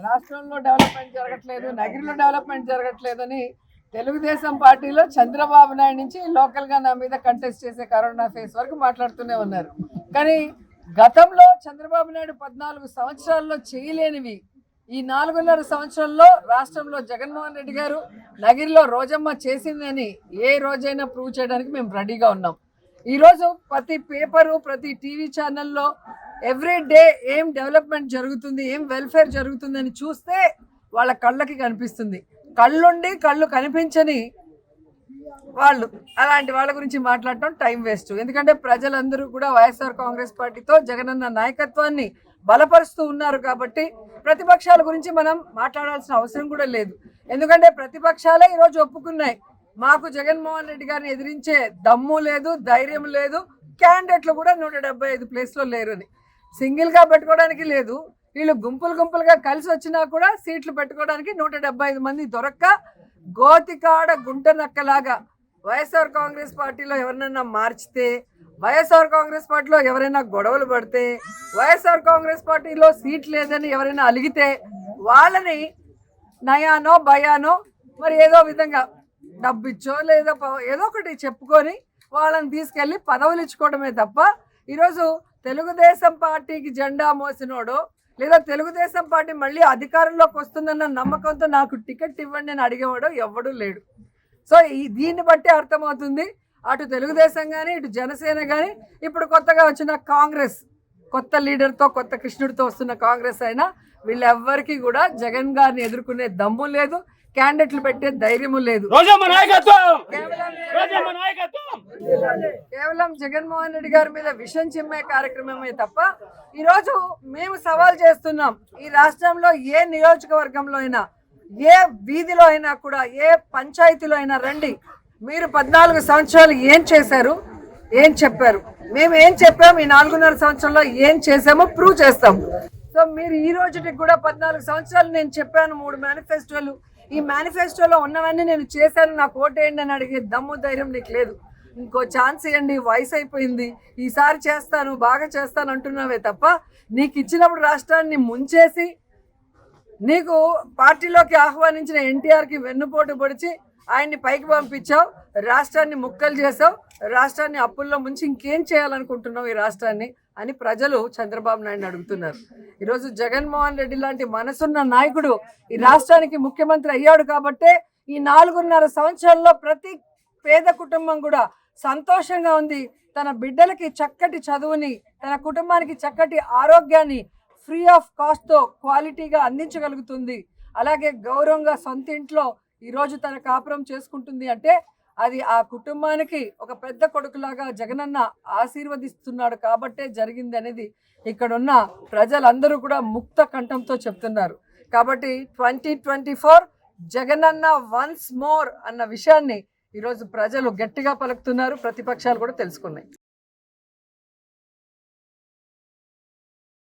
రాష్ట్రంలో డెవలప్మెంట్ జరగట్లేదు, నగరిలో డెవలప్మెంట్ జరగట్లేదని తెలుగుదేశం పార్టీలో చంద్రబాబు నాయుడు నుంచి లోకల్గా నా మీద కంటెస్ట్ చేసే కరోనా ఫేస్ వరకు మాట్లాడుతూనే ఉన్నారు. కానీ గతంలో చంద్రబాబు నాయుడు 14 సంవత్సరాల్లో చేయలేనివి ఈ 4.5 సంవత్సరాల్లో రాష్ట్రంలో జగన్మోహన్ రెడ్డి గారు నగిరిలో రోజమ్మ చేసిందని ఏ రోజైనా ప్రూవ్ చేయడానికి మేము రెడీగా ఉన్నాం. ఈరోజు ప్రతి పేపరు, ప్రతి టీవీ ఛానల్లో ఎవ్రీ డే ఏం డెవలప్మెంట్ జరుగుతుంది, ఏం వెల్ఫేర్ జరుగుతుందని చూస్తే వాళ్ళ కళ్ళకి కనిపిస్తుంది. కళ్ళుండి కళ్ళు కనిపించని వాళ్ళు అలాంటి వాళ్ళ గురించి మాట్లాడటం టైం వేస్ట్. ఎందుకంటే ప్రజలందరూ కూడా వైఎస్ఆర్ కాంగ్రెస్ పార్టీతో జగనన్న నాయకత్వాన్ని బలపరుస్తూ ఉన్నారు. కాబట్టి ప్రతిపక్షాల గురించి మనం మాట్లాడాల్సిన అవసరం కూడా లేదు. ఎందుకంటే ప్రతిపక్షాలే ఈరోజు ఒప్పుకున్నాయి, మాకు జగన్మోహన్ రెడ్డి గారిని ఎదిరించే దమ్ము లేదు, ధైర్యం లేదు, క్యాండిడేట్లు కూడా 175 ప్లేస్లో లేరని. సింగిల్గా పెట్టుకోవడానికి లేదు, వీళ్ళు గుంపులుగా కలిసి వచ్చినా కూడా సీట్లు పెట్టుకోవడానికి 175 మంది దొరక్క గోతికాడ గుంట నక్కలాగా వైఎస్ఆర్ కాంగ్రెస్ పార్టీలో ఎవరినైనా మార్చితే, వైఎస్ఆర్ కాంగ్రెస్ పార్టీలో ఎవరైనా గొడవలు పడితే, వైఎస్ఆర్ కాంగ్రెస్ పార్టీలో సీట్ లేదని ఎవరైనా అలిగితే వాళ్ళని నయానో భయానో మరి ఏదో విధంగా డబ్బిచ్చో లేదా ఏదో ఒకటి చెప్పుకొని వాళ్ళని తీసుకెళ్ళి పదవులు ఇచ్చుకోవడమే తప్ప ఈరోజు తెలుగుదేశం పార్టీకి జెండా మోసినోడో లేదా తెలుగుదేశం పార్టీ మళ్ళీ అధికారంలోకి వస్తుందన్న నమ్మకంతో నాకు టికెట్ ఇవ్వండి అని అడిగేవాడు ఎవడూ లేడు. సో దీన్ని బట్టి అర్థమవుతుంది, అటు తెలుగుదేశం కానీ ఇటు జనసేన కానీ ఇప్పుడు కొత్తగా వచ్చిన కాంగ్రెస్, కొత్త లీడర్తో కొత్త కృష్ణుడితో వస్తున్న కాంగ్రెస్ అయినా వీళ్ళెవ్వరికీ కూడా జగన్ గారిని ఎదుర్కొనే దమ్ము లేదు, క్యాండిడేట్లు పెట్టే ధైర్యము లేదు. కేవలం జగన్మోహన్ రెడ్డి గారి మీద విషం చిమ్మే కార్యక్రమమే తప్ప ఈరోజు మేము సవాల్ చేస్తున్నాం, ఈ రాష్ట్రంలో ఏ నియోజకవర్గంలో అయినా, ఏ వీధిలో అయినా కూడా, ఏ పంచాయతీలో అయినా రండి, మీరు 14 సంవత్సరాలు ఏం చేశారు, ఏం చెప్పారు, మేము ఏం చెప్పాము, ఈ 4.5 సంవత్సరంలో ఏం చేసామో ప్రూవ్ చేస్తాం. సో మీరు ఈ రోజుకి కూడా 14 సంవత్సరాలు నేను చెప్పాను 3 మేనిఫెస్టోలు, ఈ మేనిఫెస్టోలో ఉన్నవన్నీ నేను చేశాను, నాకు ఓటేయండి అని అడిగే దమ్ము ధైర్యం నీకు లేదు. ఇంకో ఛాన్స్ ఇవ్వండి, వయసు అయిపోయింది, ఈసారి చేస్తాను, బాగా చేస్తాను అంటున్నావే తప్ప నీకు ఇచ్చినప్పుడు రాష్ట్రాన్ని ముంచేసి నీకు పార్టీలోకి ఆహ్వానించిన ఎన్టీఆర్కి వెన్నుపోటు పొడిచి ఆయన్ని పైకి పంపించావు, రాష్ట్రాన్ని ముక్కలు చేసావు, రాష్ట్రాన్ని అప్పుల్లో ముంచి ఇంకేం చేయాలనుకుంటున్నావు ఈ రాష్ట్రాన్ని అని ప్రజలు చంద్రబాబు నాయుడిని అడుగుతున్నారు. ఈరోజు జగన్మోహన్ రెడ్డి లాంటి మనసున్న నాయకుడు ఈ రాష్ట్రానికి ముఖ్యమంత్రి అయ్యాడు కాబట్టే ఈ 4.5 సంవత్సరాల్లో ప్రతి పేద కుటుంబం కూడా సంతోషంగా ఉంది, తన బిడ్డలకి చక్కటి చదువుని, తన కుటుంబానికి చక్కటి ఆరోగ్యాన్ని ఫ్రీ ఆఫ్ కాస్ట్తో క్వాలిటీగా అందించగలుగుతుంది, అలాగే గౌరవంగా సొంత ఇంట్లో ఈరోజు తన కాపురం చేసుకుంటుంది. అంటే అది ఆ కుటుంబానికి ఒక పెద్ద కొడుకులాగా జగనన్న ఆశీర్వదిస్తున్నాడు కాబట్టే జరిగింది అనేది ఇక్కడున్న ప్రజలందరూ కూడా ముక్త కంఠంతో చెప్తున్నారు. కాబట్టి 2024 జగనన్న వన్స్ మోర్ అన్న విషయాన్ని ఈరోజు ప్రజలు గట్టిగా పలుకుతున్నారు, ప్రతిపక్షాలు కూడా తెలుసుకున్నాయి.